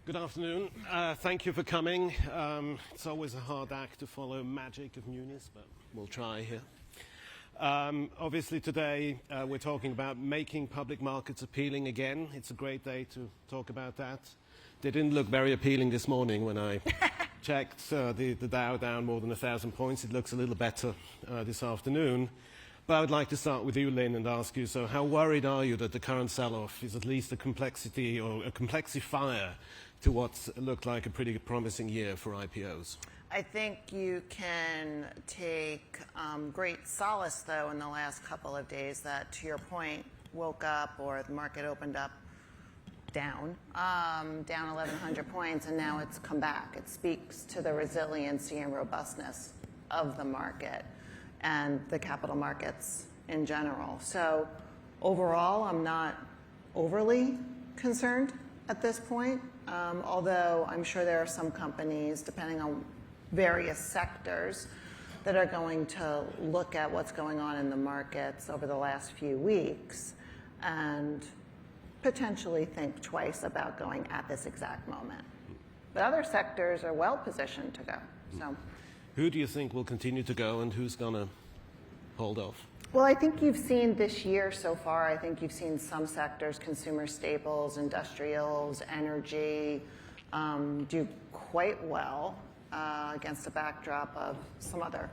Good afternoon. Thank you for coming. It's always a hard act to follow magic of newness, but we'll try here. Obviously today we're talking about making public markets appealing again. It's a great day to talk about that. They didn't look very appealing this morning when I checked the Dow down more than 1,000 points. It looks a little better this afternoon. But I would like to start with you, Lynn, and ask you, so how worried are you that the current sell-off is at least a complexity or a complexifier to what's looked like a pretty promising year for IPOs? I think you can take great solace, though, in the last couple of days that, to your point, woke up or the market opened up down 1,100 points, and now it's come back. It speaks to the resiliency and robustness of the market and the capital markets in general. So overall, I'm not overly concerned at this point, although I'm sure there are some companies, depending on various sectors, that are going to look at what's going on in the markets over the last few weeks and potentially think twice about going at this exact moment. But other sectors are well positioned to go. So, who do you think will continue to go and who's going to hold off? Well, I think you've seen this year so far, I think you've seen some sectors, consumer staples, industrials, energy, do quite well against a backdrop of some other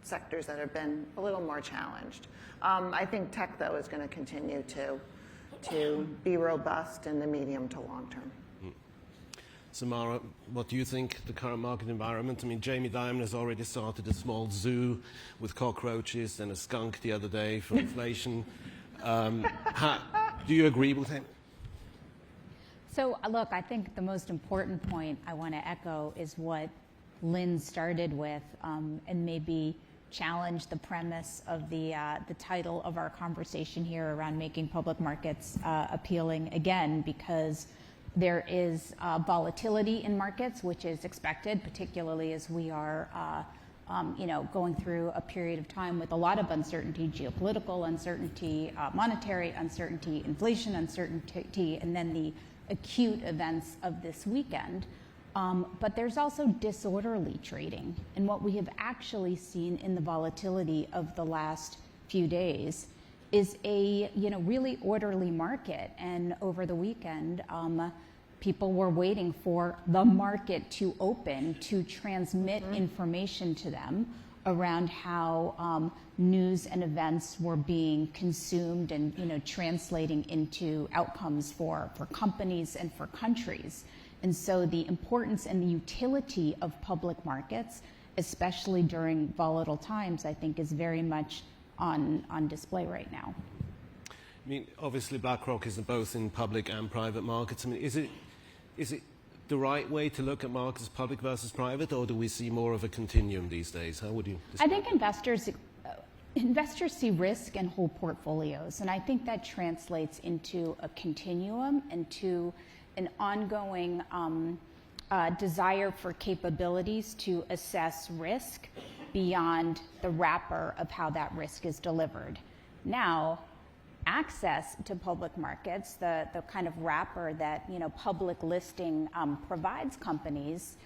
sectors that have been a little more challenged. I think tech, though, is going to continue to be robust in the medium to long term. Samara, what do you think the current market environment? I mean, Jamie Dimon has already started a small zoo with cockroaches and a skunk the other day for inflation. Do you agree with him? So, look, I think the most important point I want to echo is what Lynn started with, and maybe challenge the premise of the title of our conversation here around making public markets appealing again, because there is volatility in markets, which is expected, particularly as we are going through a period of time with a lot of uncertainty, geopolitical uncertainty, monetary uncertainty, inflation uncertainty, and then the acute events of this weekend. But there's also disorderly trading. And what we have actually seen in the volatility of the last few days is a really orderly market. And over the weekend, people were waiting for the market to open to transmit information to them around how news and events were being consumed and translating into outcomes for companies and for countries. And so the importance and the utility of public markets, especially during volatile times, I think is very much on display right now. I mean, obviously BlackRock is both in public and private markets. I mean, is it the right way to look at markets, public versus private, or do we see more of a continuum these days? How would you describe? I think investors see risk in whole portfolios, and I think that translates into a continuum and to an ongoing desire for capabilities to assess risk beyond the wrapper of how that risk is delivered. Now, access to public markets, the kind of wrapper that public listing provides companies,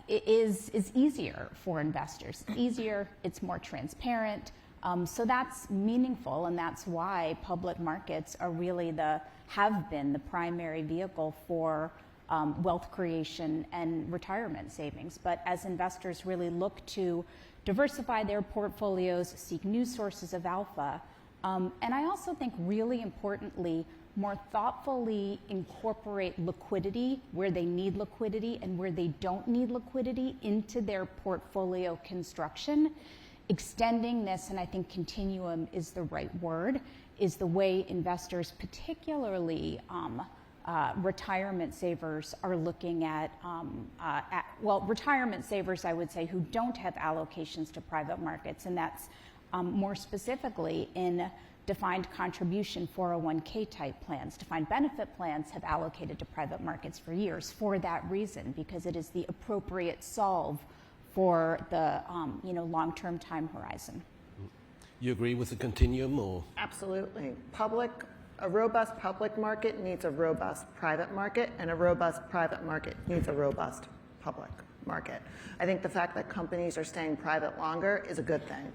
is easier for investors. It's easier, it's more transparent. So that's meaningful, and that's why public markets are really have been the primary vehicle for wealth creation and retirement savings. But as investors really look to diversify their portfolios, seek new sources of alpha, and I also think really importantly, more thoughtfully incorporate liquidity where they need liquidity and where they don't need liquidity into their portfolio construction. Extending this, and I think continuum is the right word, is the way investors, particularly retirement savers, are looking at, retirement savers, I would say, who don't have allocations to private markets, and that's more specifically in defined contribution 401k type plans. Defined benefit plans have allocated to private markets for years for that reason, because it is the appropriate solve for the long-term time horizon. You agree with the continuum, or? Absolutely. Public A robust public market needs a robust private market, and a robust private market needs a robust public market. I think the fact that companies are staying private longer is a good thing.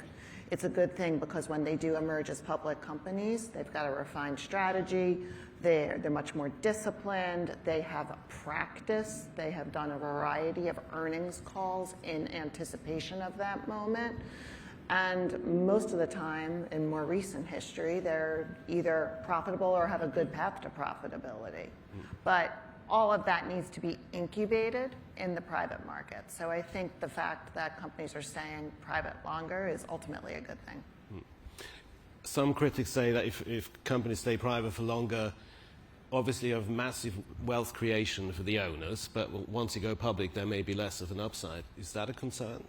It's a good thing because when they do emerge as public companies, they've got a refined strategy, they're much more disciplined, they have practice, they have done a variety of earnings calls in anticipation of that moment. And most of the time, in more recent history, they're either profitable or have a good path to profitability. But all of that needs to be incubated in the private market. So I think the fact that companies are staying private longer is ultimately a good thing. Some critics say that if companies stay private for longer, obviously you have massive wealth creation for the owners, but once you go public, there may be less of an upside. Is that a concern?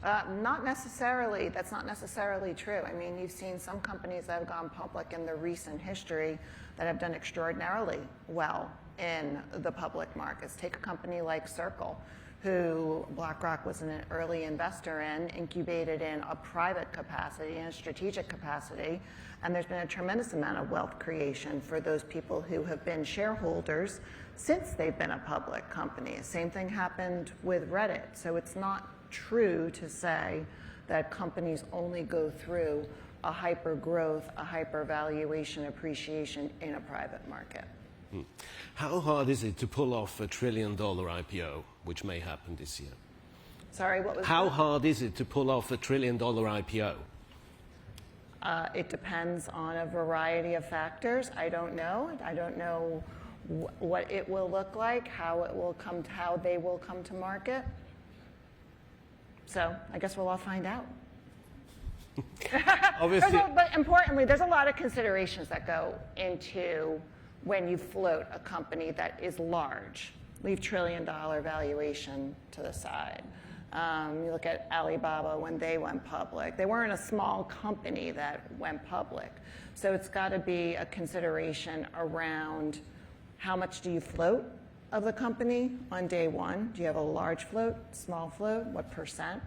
Not necessarily. That's not necessarily true. I mean, you've seen some companies that have gone public in the recent history that have done extraordinarily well in the public markets. Take a company like Circle, who BlackRock was an early investor in, incubated in a private capacity and a strategic capacity, and there's been a tremendous amount of wealth creation for those people who have been shareholders since they've been a public company. Same thing happened with Reddit. So it's not true to say that companies only go through a hyper growth, a hyper valuation appreciation in a private market. How hard is it to pull off a $1 trillion IPO, which may happen this year? Sorry, what was How that? hard is it to pull off a $1 trillion IPO? It depends on a variety of factors. I don't know. I don't know what it will look like, how they will come to market. So I guess we'll all find out. Obviously, But importantly, there's a lot of considerations that go into when you float a company that is large. Leave $1 trillion valuation to the side. You look at Alibaba when they went public. They weren't a small company that went public. So it's got to be a consideration around how much do you float of the company on day one? Do you have a large float, small float, what percent?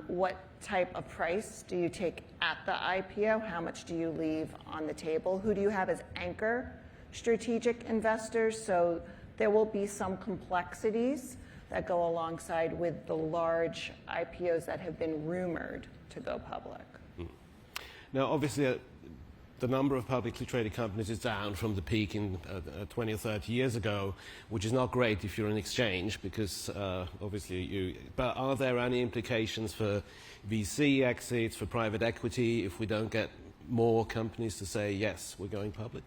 What type of price do you take at the IPO? How much do you leave on the table? Who do you have as anchor strategic investors? So there will be some complexities that go alongside with the large IPOs that have been rumored to go public. now obviously the number of publicly traded companies is down from the peak in 20 or 30 years ago, which is not great if you're an exchange because obviously but are there any implications for VC exits, for private equity, if we don't get more companies to say, yes, we're going public?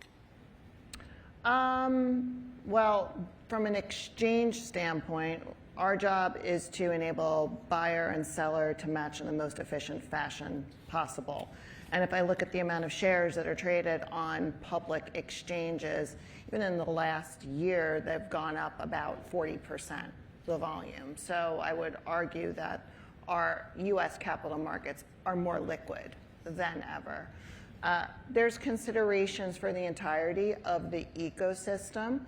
Well, from an exchange standpoint, our job is to enable buyer and seller to match in the most efficient fashion possible. And if I look at the amount of shares that are traded on public exchanges, even in the last year, they've gone up about 40%, the volume. So I would argue that our U.S. capital markets are more liquid than ever. There's considerations for the entirety of the ecosystem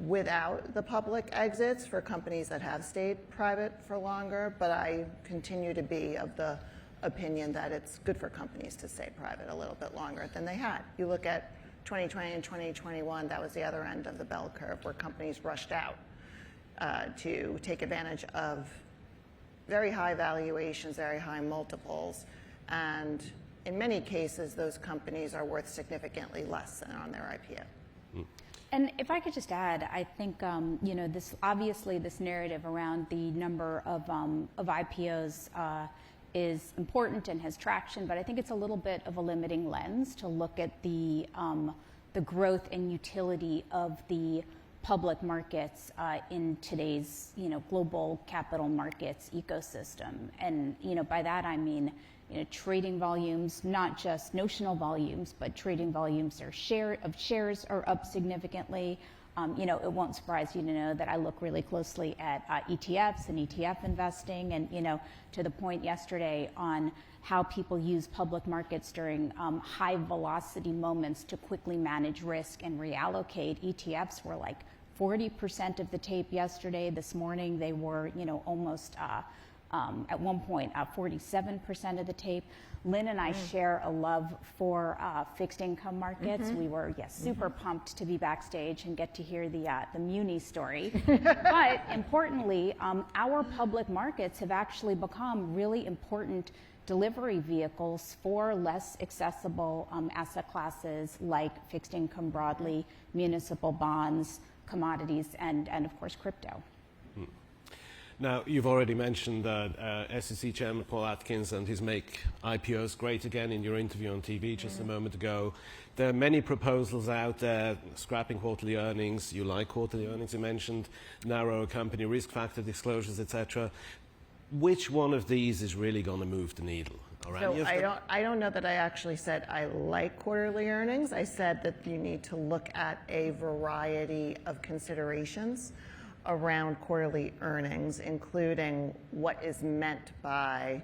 without the public exits for companies that have stayed private for longer, but I continue to be of the opinion that it's good for companies to stay private a little bit longer than they had. You look at 2020 and 2021, that was the other end of the bell curve where companies rushed out to take advantage of very high valuations, very high multiples, and in many cases, those companies are worth significantly less than on their IPO. And if I could just add, I think this narrative around the number of IPOs is important and has traction, but I think it's a little bit of a limiting lens to look at the growth and utility of the public markets in today's global capital markets ecosystem. And by that I mean trading volumes, not just notional volumes, but trading volumes of shares are up significantly. It won't surprise you to know that I look really closely at ETFs and ETF investing, and to the point yesterday on how people use public markets during high velocity moments to quickly manage risk and reallocate. ETFs were like 40% of the tape yesterday. This morning they were almost at one point 47% of the tape. Lynn and I share a love for fixed income markets. We were super pumped to be backstage and get to hear the Muni story. But importantly, our public markets have actually become really important delivery vehicles for less accessible asset classes like fixed income broadly, municipal bonds, commodities, and of course crypto. Now, you've already mentioned SEC Chairman Paul Atkins and his Make IPOs Great Again in your interview on TV just a moment ago. There are many proposals out there, scrapping quarterly earnings. You like quarterly earnings, you mentioned, narrower company risk factor disclosures, etc. Which one of these is really going to move the needle? So I don't know that I actually said I like quarterly earnings. I said that you need to look at a variety of considerations around quarterly earnings, including what is meant by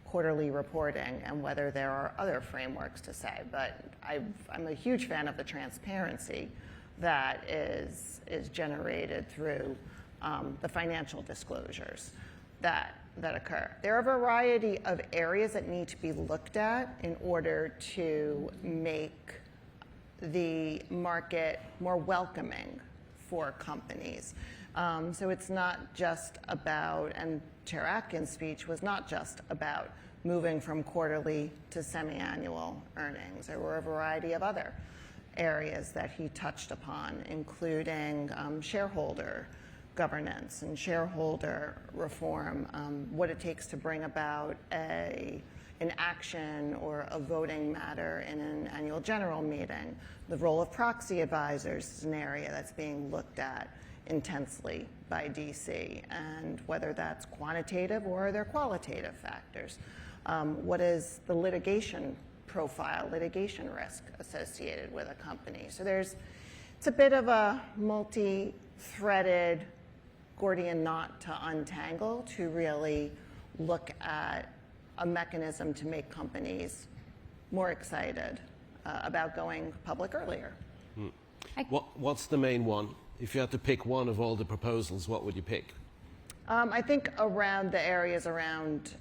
quarterly reporting and whether there are other frameworks to say. But I'm a huge fan of the transparency that is generated through the financial disclosures that occur. There are a variety of areas that need to be looked at in order to make the market more welcoming for companies. So it's not just about, and Chair Atkins' speech was not just about moving from quarterly to semi-annual earnings. There were a variety of other areas that he touched upon, including shareholder governance and shareholder reform, what it takes to bring about an action or a voting matter in an annual general meeting. The role of proxy advisors is an area that's being looked at intensely by DC, and whether that's quantitative or they're qualitative factors. What is the litigation profile, litigation risk associated with a company? So it's a bit of a multi-threaded Gordian knot to untangle to really look at a mechanism to make companies more excited about going public earlier. What's the main one? If you had to pick one of all the proposals, what would you pick? I think around the areas around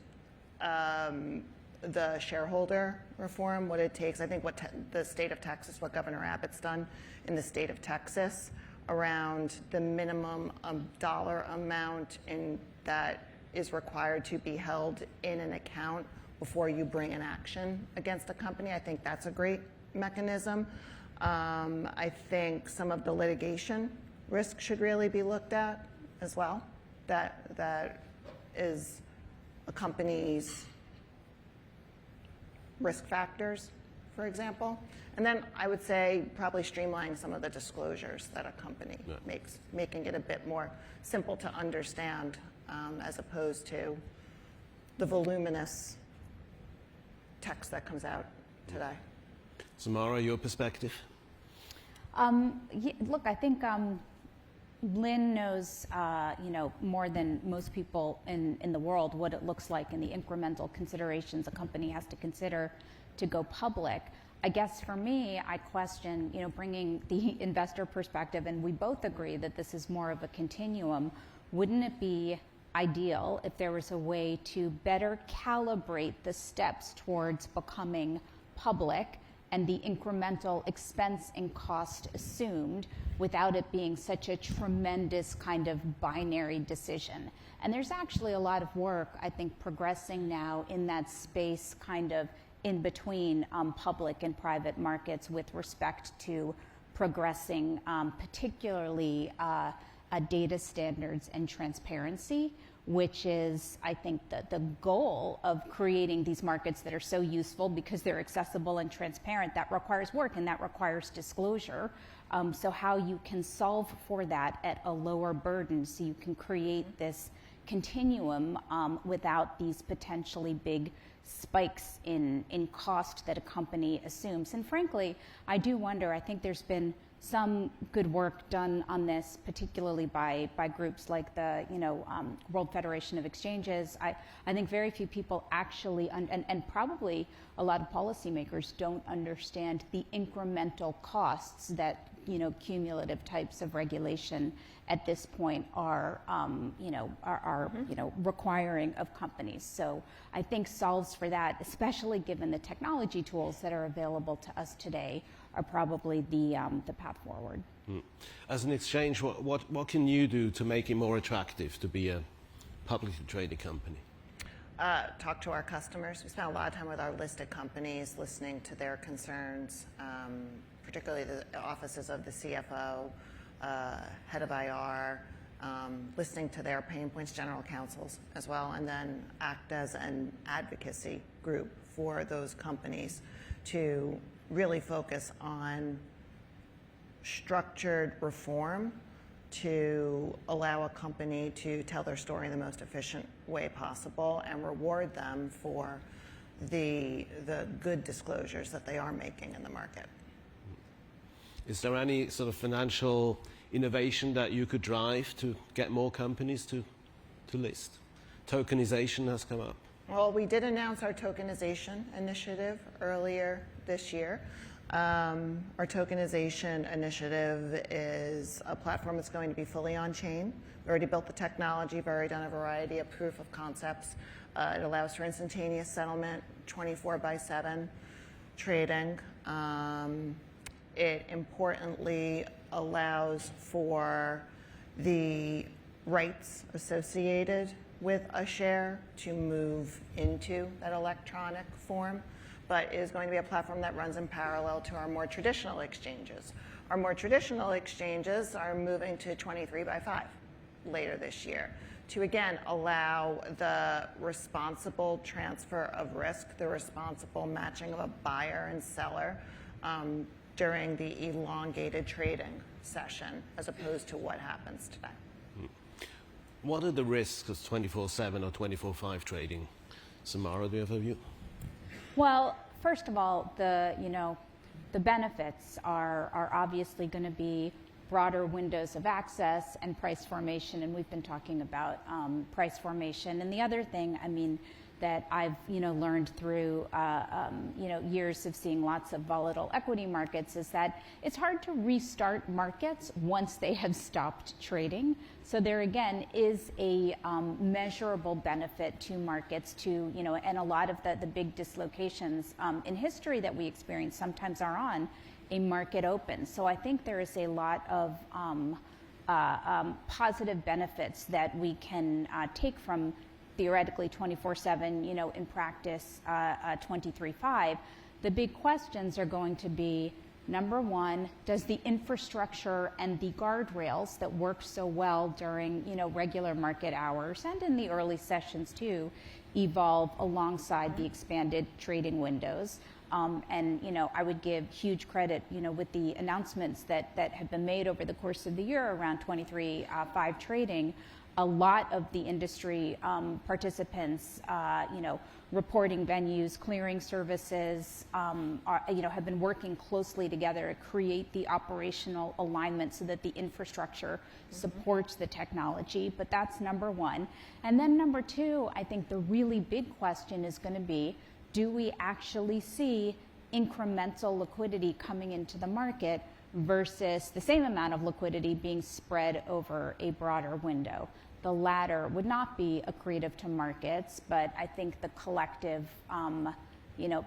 the shareholder reform, what it takes, I think what the state of Texas, what Governor Abbott's done in the state of Texas around the minimum dollar amount that is required to be held in an account before you bring an action against a company. I think that's a great mechanism. I think some of the litigation risk should really be looked at as well. That is a company's risk factors, for example. And then I would say probably streamlining some of the disclosures that a company makes, making it a bit more simple to understand as opposed to the voluminous text that comes out today. Samara, your perspective? Look, I think Lynn knows, more than most people in the world what it looks like and the incremental considerations a company has to consider to go public. I guess for me, I question, bringing the investor perspective, and we both agree that this is more of a continuum. Wouldn't it be ideal if there was a way to better calibrate the steps towards becoming public and the incremental expense and cost assumed without it being such a tremendous kind of binary decision? And there's actually a lot of work, I think, progressing now in that space, kind of in between public and private markets with respect to progressing particularly data standards and transparency, which is, I think, the goal of creating these markets that are so useful because they're accessible and transparent. That requires work and that requires disclosure. So how you can solve for that at a lower burden so you can create this continuum without these potentially big spikes in cost that a company assumes. And frankly, I do wonder, I think there's been some good work done on this, particularly by groups like the World Federation of Exchanges. I think very few people actually, and probably a lot of policymakers don't understand the incremental costs that cumulative types of regulation at this point are requiring of companies. So I think solves for that, especially given the technology tools that are available to us today, are probably the path forward. As an exchange, what can you do to make it more attractive to be a publicly traded company? Talk to our customers. We spend a lot of time with our listed companies, listening to their concerns, particularly the offices of the CFO, head of IR, listening to their pain points, general counsels as well, and then act as an advocacy group for those companies to really focus on structured reform to allow a company to tell their story in the most efficient way possible and reward them for the good disclosures that they are making in the market. Is there any sort of financial innovation that you could drive to get more companies to list? Tokenization has come up. Well, we did announce our tokenization initiative earlier this year. Our tokenization initiative is a platform that's going to be fully on-chain. We already built the technology, we've already done a variety of proof of concepts. It allows for instantaneous settlement, 24/7 trading. It importantly allows for the rights associated with a share to move into that electronic form, but is going to be a platform that runs in parallel to our more traditional exchanges. Our more traditional exchanges are moving to 23/5 later this year to, again, allow the responsible transfer of risk, the responsible matching of a buyer and seller during the elongated trading session, as opposed to what happens today. What are the risks of 24/7 or 24/5 trading? Samara, do you have a view? Well, first of all, the benefits are obviously going to be broader windows of access and price formation, and we've been talking about price formation. And the other thing, that I've learned through years of seeing lots of volatile equity markets is that it's hard to restart markets once they have stopped trading. So there again is a measurable benefit to markets and a lot of the big dislocations in history that we experience sometimes are on a market open. So I think there is a lot of positive benefits that we can take from theoretically 24/7, in practice 23/5. The big questions are going to be, number one, does the infrastructure and the guardrails that work so well during, regular market hours and in the early sessions too, evolve alongside the expanded trading windows? I would give huge credit, with the announcements that have been made over the course of the year around 23/5 trading. A lot of the industry participants, reporting venues, clearing services, have been working closely together to create the operational alignment so that the infrastructure supports the technology. But that's number one. And then number two, I think the really big question is going to be, do we actually see incremental liquidity coming into the market versus the same amount of liquidity being spread over a broader window? The latter would not be accretive to markets, but I think the collective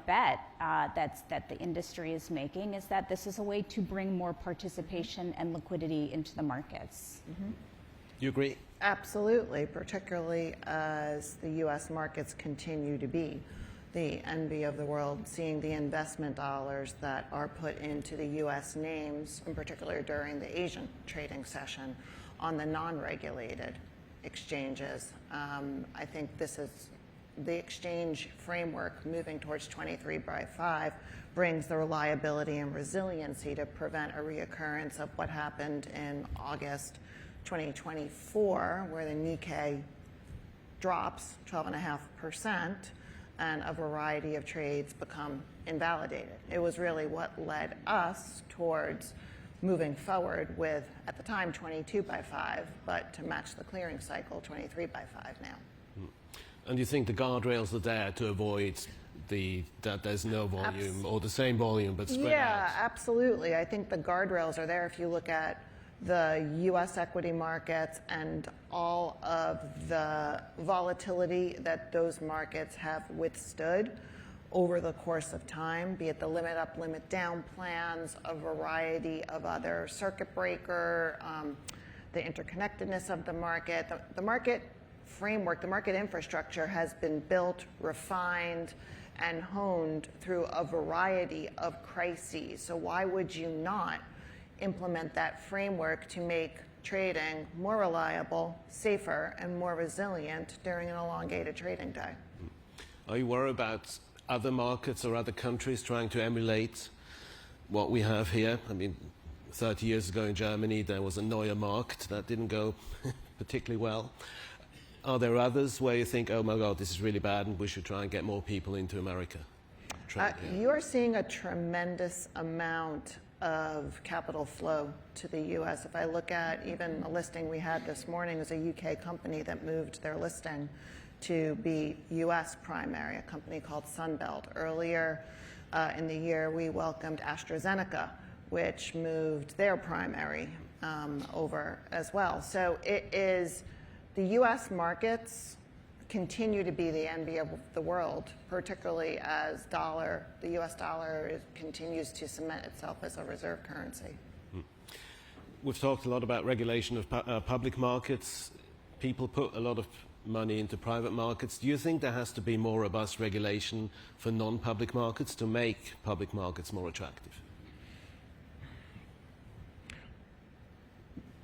bet that the industry is making is that this is a way to bring more participation and liquidity into the markets. You agree? Absolutely, particularly as the U.S. markets continue to be the envy of the world, seeing the investment dollars that are put into the U.S. names, in particular during the Asian trading session, on the non-regulated exchanges. I think this is the exchange framework moving towards 23/5 brings the reliability and resiliency to prevent a reoccurrence of what happened in August 2024, where the Nikkei drops 12.5%. And a variety of trades become invalidated. It was really what led us towards moving forward with, at the time, 22/5, but to match the clearing cycle, 23/5 now. And you think the guardrails are there to avoid that there's no volume or the same volume but spread out? Yeah, absolutely. I think the guardrails are there. If you look at the U.S. equity markets and all of the volatility that those markets have withstood over the course of time, be it the limit up, limit down plans, a variety of other circuit breaker, the interconnectedness of the market. The market framework, the market infrastructure has been built, refined, and honed through a variety of crises. So why would you not implement that framework to make trading more reliable, safer, and more resilient during an elongated trading day? Are you worried about other markets or other countries trying to emulate what we have here? I mean, 30 years ago in Germany, there was a Neue Markt that didn't go particularly well. Are there others where you think, oh my God, this is really bad and we should try and get more people into America? You are seeing a tremendous amount of capital flow to the U.S. If I look at even a listing we had this morning, is a UK company that moved their listing to be U.S. primary, a company called Sunbelt. Earlier in the year, we welcomed AstraZeneca, which moved their primary over as well. So it is, the U.S. markets continue to be the envy of the world, particularly as the U.S. dollar continues to cement itself as a reserve currency. We've talked a lot about regulation of public markets. People put a lot of money into private markets. Do you think there has to be more robust regulation for non-public markets to make public markets more attractive?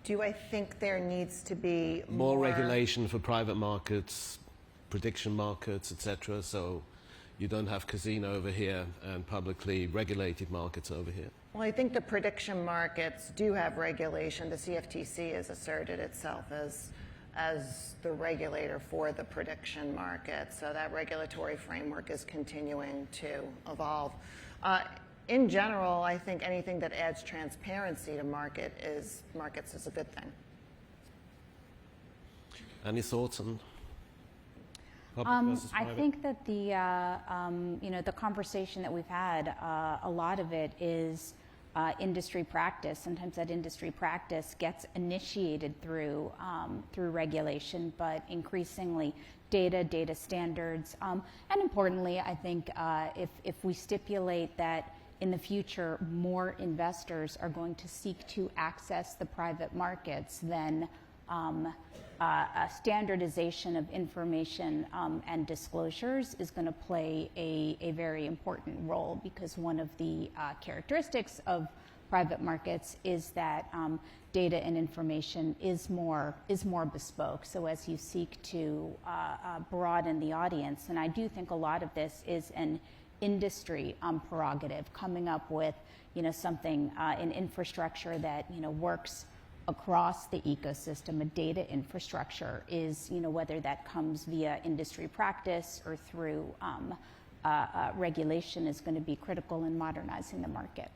Do I think there needs to be more regulation for private markets, prediction markets, etc., so you don't have casino over here and publicly regulated markets over here? Well, I think the prediction markets do have regulation. The CFTC has asserted itself as the regulator for the prediction market, so that regulatory framework is continuing to evolve. In general, I think anything that adds transparency to markets is a good thing. Any thoughts on public versus private? I think that the conversation that we've had, a lot of it is industry practice. Sometimes that industry practice gets initiated through regulation, but increasingly data standards, and importantly, I think if we stipulate that in the future more investors are going to seek to access the private markets, then a standardization of information and disclosures is going to play a very important role, because one of the characteristics of private markets is that data and information is more bespoke. So as you seek to broaden the audience, and I do think a lot of this is an industry prerogative, coming up with something, an infrastructure that works across the ecosystem. A data infrastructure is, whether that comes via industry practice or through regulation, is going to be critical in modernizing the market.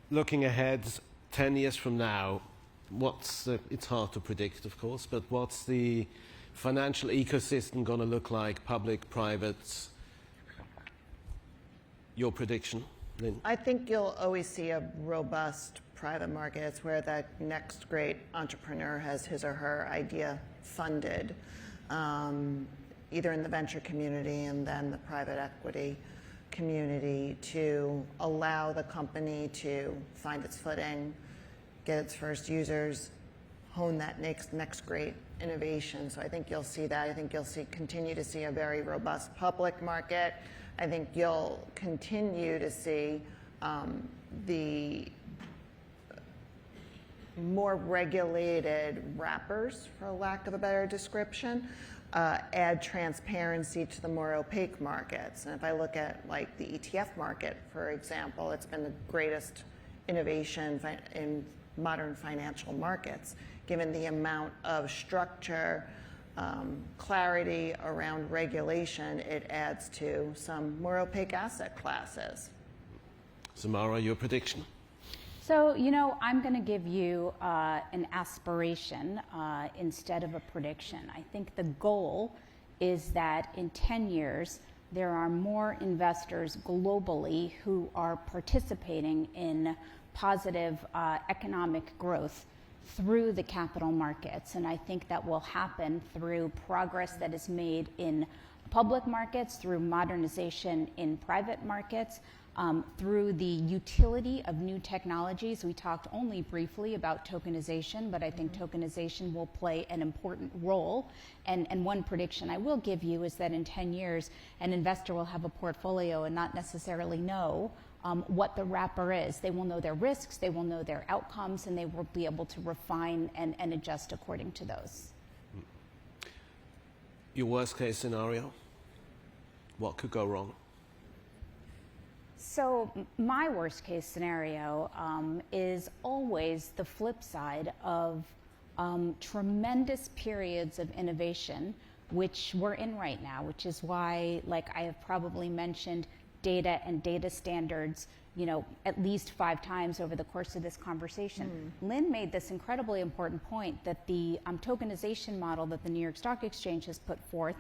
Looking ahead 10 years from now, it's hard to predict, of course, but what's the financial ecosystem going to look like, public, private? Your prediction, Lynn? I think you'll always see a robust private market. It's where that next great entrepreneur has his or her idea funded, either in the venture community and then the private equity community, to allow the company to find its footing, get its first users, hone that next great innovation. So I think you'll see that. I think you'll continue to see a very robust public market. I think you'll continue to see the more regulated wrappers, for lack of a better description, add transparency to the more opaque markets. And if I look at like the ETF market, for example, it's been the greatest innovation in modern financial markets, given the amount of structure, clarity around regulation it adds to some more opaque asset classes. Samara, your prediction? So, I'm going to give you an aspiration instead of a prediction. I think the goal is that in 10 years, there are more investors globally who are participating in positive economic growth through the capital markets. And I think that will happen through progress that is made in public markets, through modernization in private markets, through the utility of new technologies. We talked only briefly about tokenization, but I think tokenization will play an important role. And one prediction I will give you is that in 10 years, an investor will have a portfolio and not necessarily know what the wrapper is. They will know their risks, they will know their outcomes, and they will be able to refine and adjust according to those. Your worst case scenario? What could go wrong? So my worst case scenario is always the flip side of tremendous periods of innovation, which we're in right now, which is why, like I have probably mentioned, data and data standards, at least 5 times over the course of this conversation. Lynn made this incredibly important point that the tokenization model that the New York Stock Exchange has put forth,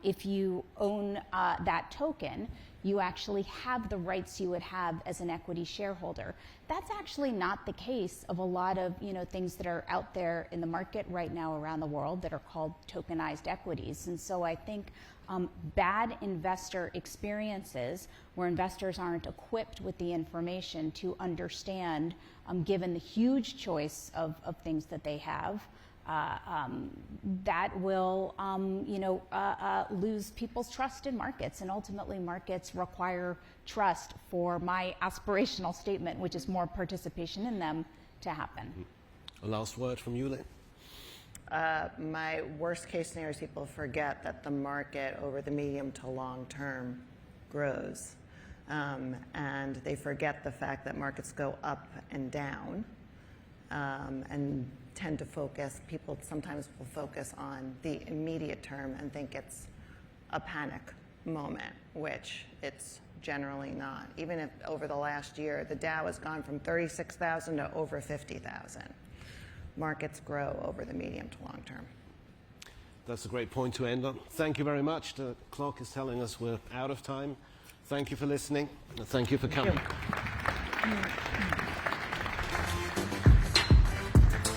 if you own that token, you actually have the rights you would have as an equity shareholder. That's actually not the case of a lot of things that are out there in the market right now around the world that are called tokenized equities. And so I think bad investor experiences where investors aren't equipped with the information to understand, given the huge choice of things that they have, that will lose people's trust in markets, and ultimately markets require trust for my aspirational statement, which is more participation in them, to happen. A last word from you, Lynn? My worst case scenario is people forget that the market over the medium to long term grows, and they forget the fact that markets go up and down, and tend to focus, people sometimes will focus on the immediate term and think it's a panic moment, which it's generally not. Even if over the last year, the Dow has gone from 36,000 to over 50,000. Markets grow over the medium to long term. That's a great point to end on. Thank you very much. The clock is telling us we're out of time. Thank you for listening, and thank you for coming. Thank you.